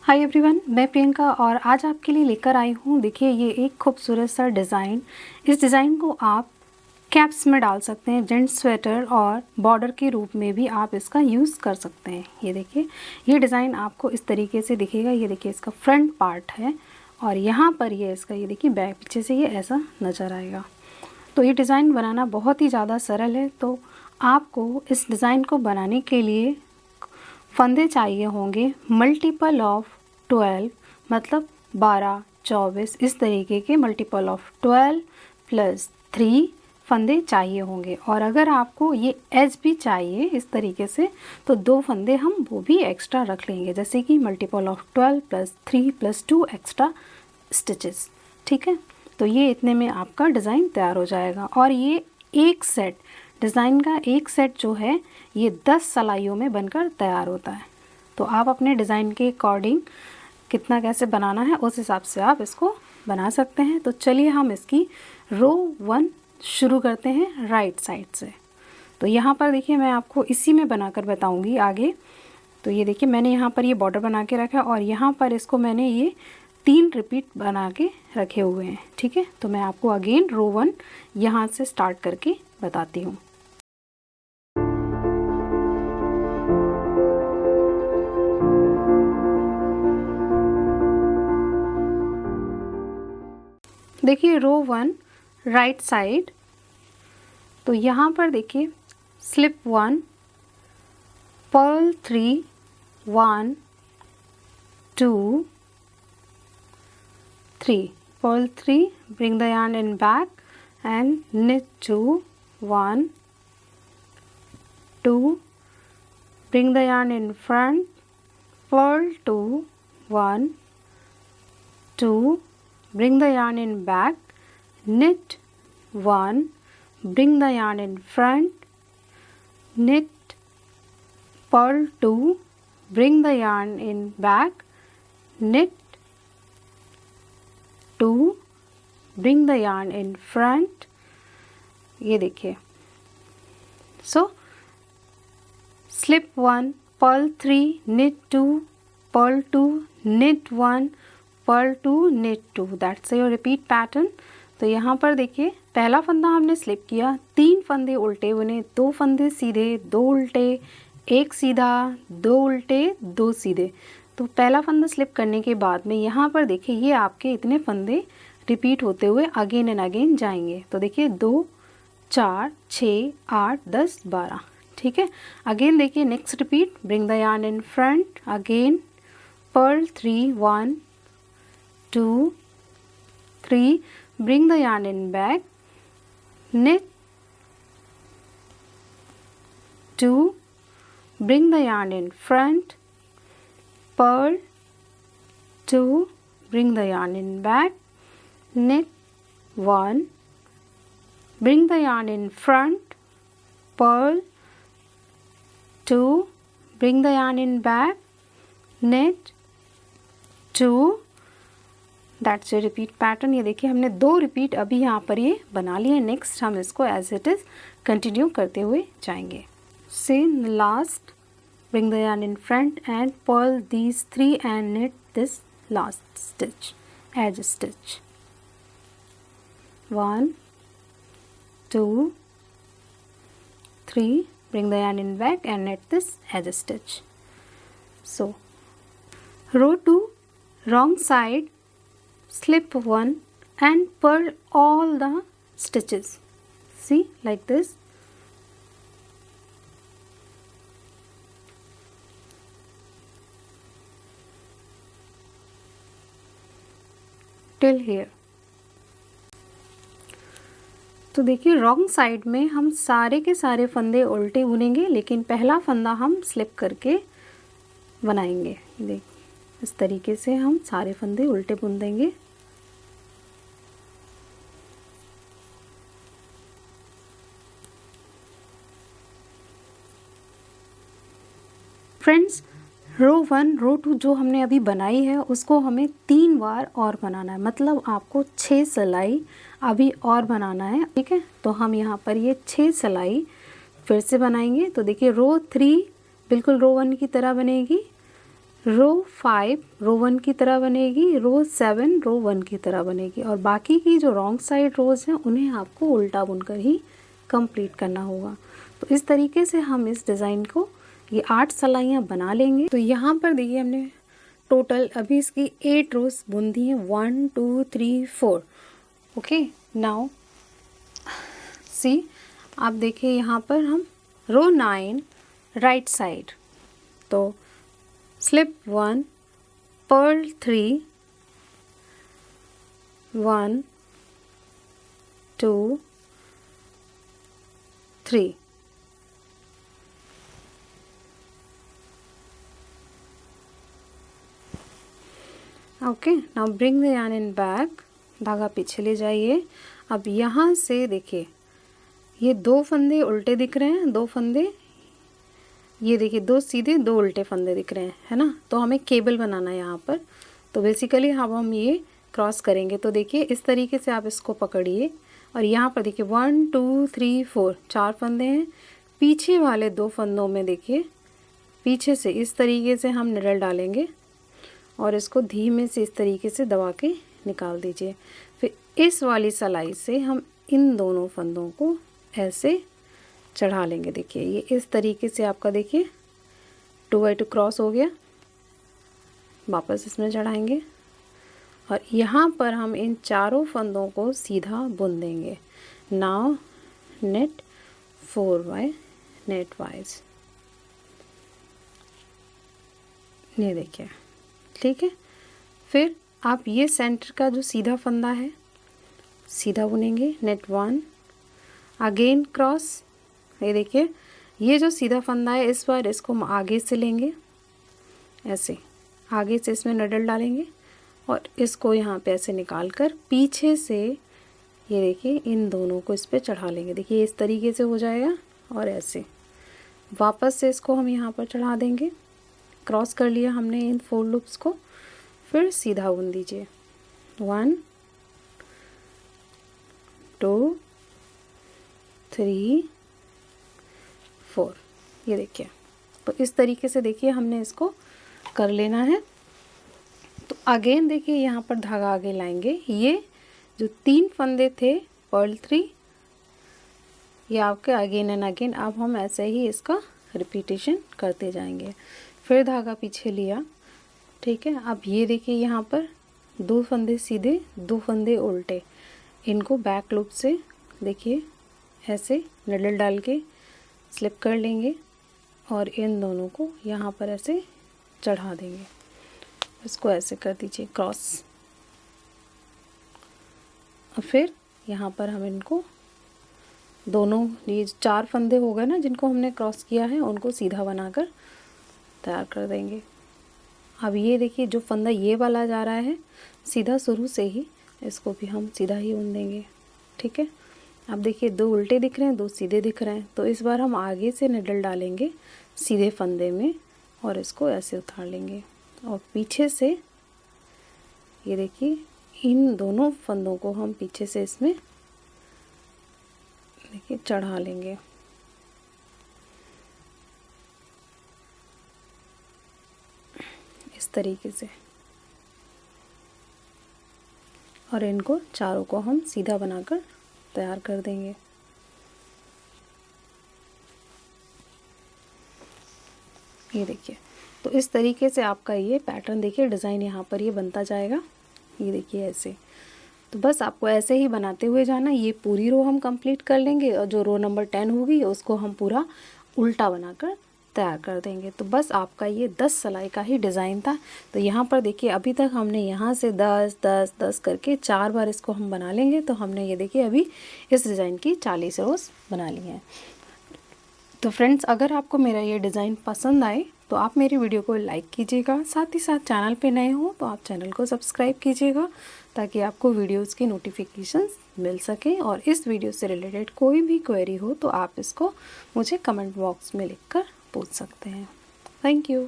Hi everyone, मैं प्रियंका और आज आपके लिए लेकर आई हूँ। देखिए, ये एक खूबसूरत सा डिज़ाइन। इस डिज़ाइन को आप कैप्स में डाल सकते हैं, जेंट्स स्वेटर और बॉर्डर के रूप में भी आप इसका यूज़ कर सकते हैं। ये देखिए, ये डिज़ाइन आपको इस तरीके से दिखेगा। ये देखिए, इसका फ्रंट पार्ट है और यहाँ पर ये इसका, ये देखिए बैक पीछे से ये ऐसा नज़र आएगा। तो ये डिज़ाइन बनाना बहुत ही ज़्यादा सरल है। तो आपको इस डिज़ाइन को बनाने के लिए फंदे चाहिए होंगे मल्टीपल ऑफ 12, मतलब 12, 24, इस तरीके के मल्टीपल ऑफ 12 प्लस 3 फंदे चाहिए होंगे। और अगर आपको ये एज भी चाहिए इस तरीके से, तो 2 फंदे हम वो भी एक्स्ट्रा रख लेंगे, जैसे कि multiple of 12 plus 3 plus 2 extra stitches. ठीक है, तो ये इतने में आपका डिज़ाइन तैयार हो जाएगा। और ये एक सेट डिज़ाइन का एक सेट जो है ये 10 सिलाइयों में बनकर तैयार होता है। तो आप अपने डिज़ाइन के अकॉर्डिंग कितना कैसे बनाना है उस हिसाब से आप इसको बना सकते हैं। तो चलिए हम इसकी रो 1 शुरू करते हैं राइट साइड से। तो यहाँ पर देखिए, मैं आपको इसी में बनाकर बताऊँगी आगे। तो ये देखिए, मैंने यहाँ पर ये बॉर्डर बना के रखा है और यहाँ पर इसको मैंने ये 3 रिपीट बना के रखे हुए हैं। ठीक है, तो मैं आपको अगेन रो 1 यहाँ से स्टार्ट करके बताती हूँ। देखिए, रो 1 राइट साइड। तो यहाँ पर देखिए, slip 1, purl 3, 1, 2, 3, purl 3, bring the yarn in back and knit 2, 1, 2, bring the yarn in front, purl 2, 1, 2, bring the yarn in back, knit 1, bring the yarn in front, knit, purl 2, bring the yarn in back, knit 2, bring the yarn in front। ये देखिए, so slip 1, purl 3, knit 2, purl 2, knit 1, purl 2, knit 2, that's your repeat pattern। तो यहाँ पर देखिए, पहला फंदा हमने slip किया, 3 फंदे उल्टे बुने, 2 फंदे सीधे, 2 उल्टे, 1 सीधा, 2 उल्टे, 2 सीधे। तो पहला फंदा स्लिप करने के बाद में यहाँ पर देखिए, ये आपके इतने फंदे रिपीट होते हुए अगेन एंड अगेन जाएंगे। तो देखिए, 2, 4, 6, 8, 10, 12। ठीक है, अगेन देखिए, next repeat, bring the yarn in front, again purl 3, 1, 2, 3, bring the yarn in back, knit 2, bring the yarn in front, purl 2, bring the yarn in back, knit 1, bring the yarn in front, purl 2, bring the yarn in back, knit 2, that's your repeat pattern. ये देखिए, हमने 2 repeat अभी यहाँ पर ये बना लिए। Next हम इसको एज इट इज़ कंटिन्यू करते हुए जाएंगे। Same last, bring the yarn in front and pearl these 3 and knit this last stitch as stitch. 1, 2, 3, bring the yarn in back and knit this as a stitch। So row 2 wrong side, slip 1 and purl all the stitches, see, like this। till here। तो देखिए, wrong side में हम सारे के सारे फंदे उल्टे बुनेंगे, लेकिन पहला फंदा हम स्लिप करके बनाएंगे। देख, इस तरीके से हम सारे फंदे उल्टे बुन देंगे। फ्रेंड्स, रो 1 रो 2 जो हमने अभी बनाई है उसको हमें 3 बार और बनाना है, मतलब आपको 6 सिलाई अभी और बनाना है। ठीक है, तो हम यहाँ पर ये 6 सिलाई फिर से बनाएंगे। तो देखिए, रो 3 बिल्कुल रो 1 की तरह बनेगी। रो 5 रो 1 की तरह बनेगी, रो 7 रो 1 की तरह बनेगी, और बाकी की जो रॉन्ग साइड रोज़ हैं उन्हें आपको उल्टा बुनकर ही कंप्लीट करना होगा। तो इस तरीके से हम इस डिज़ाइन को ये 8 सिलाइयाँ बना लेंगे। तो यहाँ पर देखिए हमने टोटल अभी इसकी 8 रोज़ बुन दी हैं, 1 2 3 4। ओके, नाउ सी, आप देखिए यहाँ पर हम रो 9 राइट साइड, तो slip 1 purl 3 1 2 3, okay. Now bring the yarn in back, धागा पीछे ले जाइए। अब यहाँ से देखिए ये 2 फंदे उल्टे दिख रहे हैं, 2 फंदे, ये देखिए 2 सीधे 2 उल्टे फंदे दिख रहे हैं, है ना। तो हमें केबल बनाना है यहाँ पर। तो बेसिकली अब हम ये क्रॉस करेंगे। तो देखिए इस तरीके से आप इसको पकड़िए और यहाँ पर देखिए 1 2 3 4 4 फंदे हैं। पीछे वाले 2 फंदों में देखिए पीछे से इस तरीके से हम निडल डालेंगे और इसको धीमे से इस तरीके से दबा के निकाल दीजिए। फिर इस वाली सिलाई से हम इन दोनों फंदों को ऐसे चढ़ा लेंगे। देखिए ये इस तरीके से आपका देखिए 2x2 क्रॉस हो गया। वापस इसमें चढ़ाएंगे और यहाँ पर हम इन चारों फंदों को सीधा बुन देंगे। Now net 4y net wise, ये देखिए, ठीक है। फिर आप ये सेंटर का जो सीधा फंदा है सीधा बुनेंगे, नेट 1, अगेन क्रॉस। ये देखिए ये जो सीधा फंदा है इस बार इसको हम आगे से लेंगे, ऐसे आगे से इसमें नडल डालेंगे और इसको यहाँ पे ऐसे निकाल कर पीछे से ये देखिए इन दोनों को इस पे चढ़ा लेंगे। देखिए इस तरीके से हो जाएगा और ऐसे वापस से इसको हम यहाँ पर चढ़ा देंगे। क्रॉस कर लिया हमने इन 4 लूप्स को, फिर सीधा बुन दीजिए 1 2 3 4। ये देखिए, तो इस तरीके से देखिए हमने इसको कर लेना है। तो अगेन देखिए यहाँ पर धागा आगे लाएंगे। ये जो 3 फंदे थे पर्ल 3, ये आपके अगेन एंड अगेन अब हम ऐसे ही इसका रिपीटेशन करते जाएंगे। फिर धागा पीछे लिया, ठीक है। अब ये देखिए यहाँ पर 2 फंदे सीधे 2 फंदे उल्टे, इनको बैक लूप से देखिए ऐसे निडल डाल के स्लिप कर लेंगे और इन दोनों को यहाँ पर ऐसे चढ़ा देंगे। इसको ऐसे कर दीजिए क्रॉस। और फिर यहाँ पर हम इनको दोनों, ये 4 फंदे हो गए ना जिनको हमने क्रॉस किया है, उनको सीधा बनाकर तैयार कर देंगे। अब ये देखिए जो फंदा ये वाला जा रहा है सीधा शुरू से ही, इसको भी हम सीधा ही बुन देंगे, ठीक है। अब देखिए 2 उल्टे दिख रहे हैं, 2 सीधे दिख रहे हैं। तो इस बार हम आगे से निडल डालेंगे सीधे फंदे में और इसको ऐसे उतार लेंगे और पीछे से ये देखिए इन दोनों फंदों को हम पीछे से इसमें देखिए चढ़ा लेंगे। इस तरीके से, और इनको चारों को हम सीधा बनाकर तैयार कर देंगे। ये देखिए, तो इस तरीके से आपका ये पैटर्न देखिए डिज़ाइन यहाँ पर ये बनता जाएगा। ये देखिए ऐसे, तो बस आपको ऐसे ही बनाते हुए जाना। ये पूरी रो हम कंप्लीट कर लेंगे और जो रो नंबर 10 होगी उसको हम पूरा उल्टा बनाकर तैयार कर देंगे। तो बस आपका ये 10 सिलाई का ही डिज़ाइन था। तो यहाँ पर देखिए अभी तक हमने यहाँ से 10 10 10 करके 4 बार इसको हम बना लेंगे। तो हमने ये देखिए अभी इस डिज़ाइन की 40 रोज़ बना ली हैं। तो फ्रेंड्स, अगर आपको मेरा ये डिज़ाइन पसंद आए तो आप मेरी वीडियो को लाइक कीजिएगा। साथ ही साथ चैनल पे नए हो तो आप चैनल को सब्सक्राइब कीजिएगा ताकि आपको वीडियोस की नोटिफिकेशंस मिल सके। और इस वीडियो से रिलेटेड कोई भी क्वेरी हो तो आप इसको मुझे कमेंट बॉक्स में लिखकर पूछ सकते हैं। Thank you.